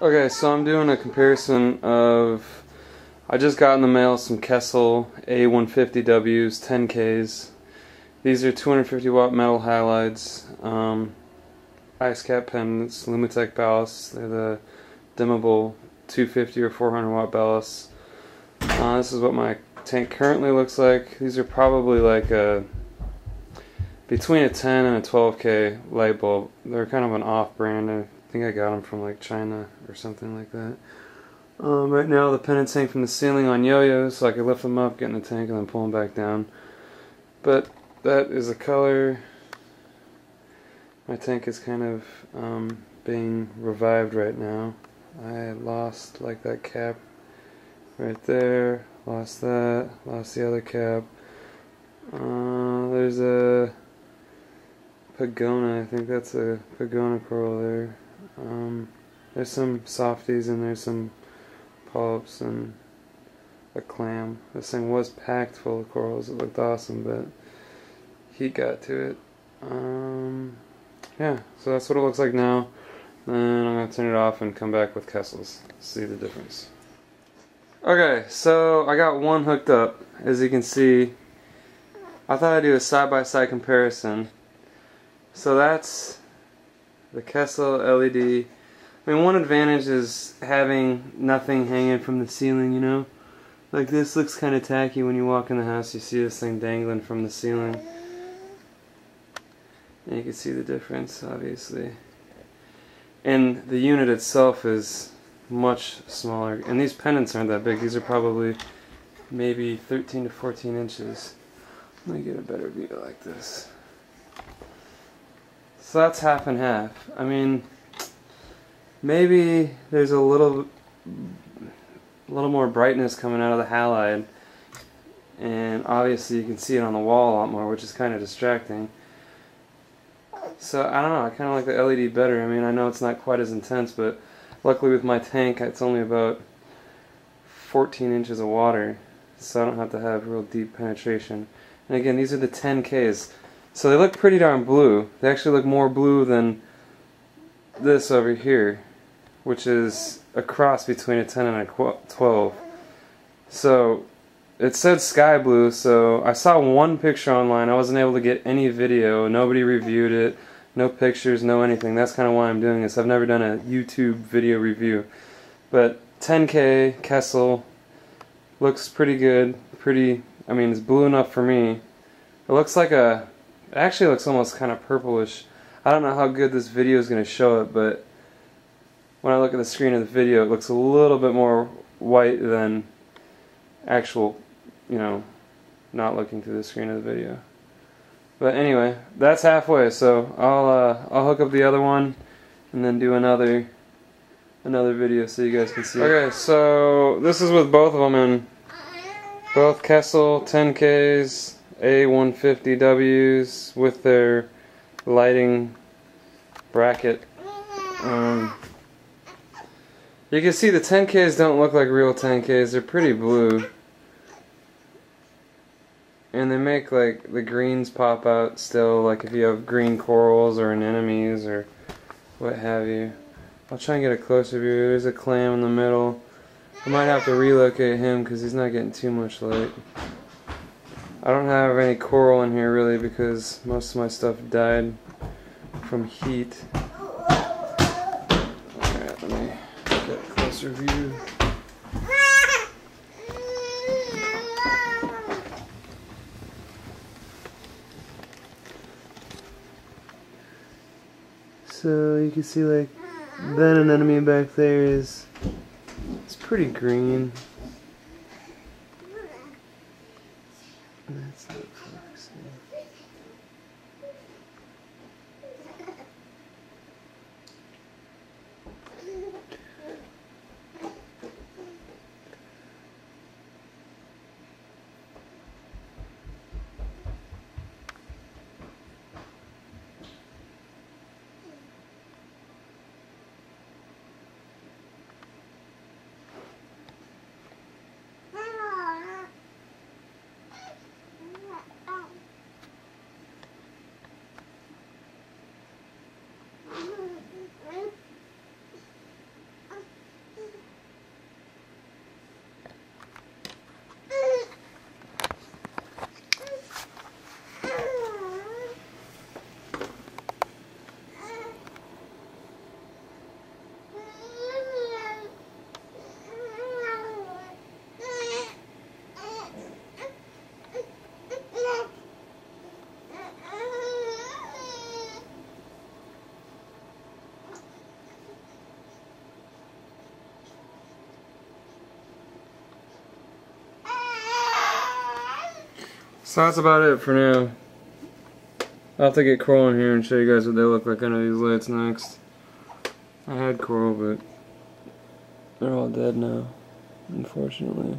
Okay, so I'm doing a comparison of, I just got in the mail some Kessil A150Ws 10Ks. These are 250 watt metal halides, ice cap pendants, Lumitec ballasts. They're the dimmable 250 or 400 watt ballasts. This is what my tank currently looks like. These are probably like between a 10 and a 12K light bulb. They're kind of an off brand. I think I got them from like China or something like that. Right now the pendants hang from the ceiling on yo-yos, so I can lift them up, get in the tank, and then pull them back down. But that is the color. My tank is kind of being revived right now. I lost like that cap right there, lost that, lost the other cap. There's a Pagona, I think that's a Pagona coral there. There's some softies and there's some polyps and a clam. This thing was packed full of corals. It looked awesome, but heat got to it. Yeah, so that's what it looks like now. Then I'm going to turn it off and come back with Kessils. See the difference. Okay, so I got one hooked up. As you can see, I thought I'd do a side-by-side comparison. So that's the Kessil LED. I mean, one advantage is having nothing hanging from the ceiling, you know? Like this looks kind of tacky when you walk in the house. You see this thing dangling from the ceiling. And you can see the difference, obviously. And the unit itself is much smaller. And these pendants aren't that big. These are probably maybe 13 to 14 inches. Let me get a better view like this. So that's half and half. I mean, maybe there's a little more brightness coming out of the halide, and obviously you can see it on the wall a lot more, which is kind of distracting. So I don't know, I kind of like the LED better. I mean, I know it's not quite as intense, but luckily with my tank it's only about 14 inches of water, so I don't have to have real deep penetration. And again, these are the 10Ks, so they look pretty darn blue. They actually look more blue than this over here, which is a cross between a 10 and a 12. So it said sky blue, so I saw one picture online. I wasn't able to get any video. Nobody reviewed it. No pictures, no anything. That's kind of why I'm doing this. I've never done a YouTube video review. But 10K Kessil looks pretty good. I mean, it's blue enough for me. It looks like it actually looks almost kind of purplish. I don't know how good this video is going to show it, but when I look at the screen of the video, it looks a little bit more white than actual, you know, not looking through the screen of the video. But anyway, that's halfway, so I'll hook up the other one and then do another video so you guys can see. Okay, so this is with both of them in. Both Kessil 10Ks, A150Ws with their lighting bracket. You can see the 10Ks don't look like real 10Ks. They're pretty blue. And they make like the greens pop out still, like if you have green corals or anemones or what have you. I'll try and get a closer view. There's a clam in the middle. I might have to relocate him because he's not getting too much light. I don't have any coral in here really because most of my stuff died from heat. Alright, let me get a closer view. So you can see like that anemone back there it's pretty green. That's not focusing. So that's about it for now. I'll have to get coral in here and show you guys what they look like under these lights next. I had coral, but they're all dead now, unfortunately.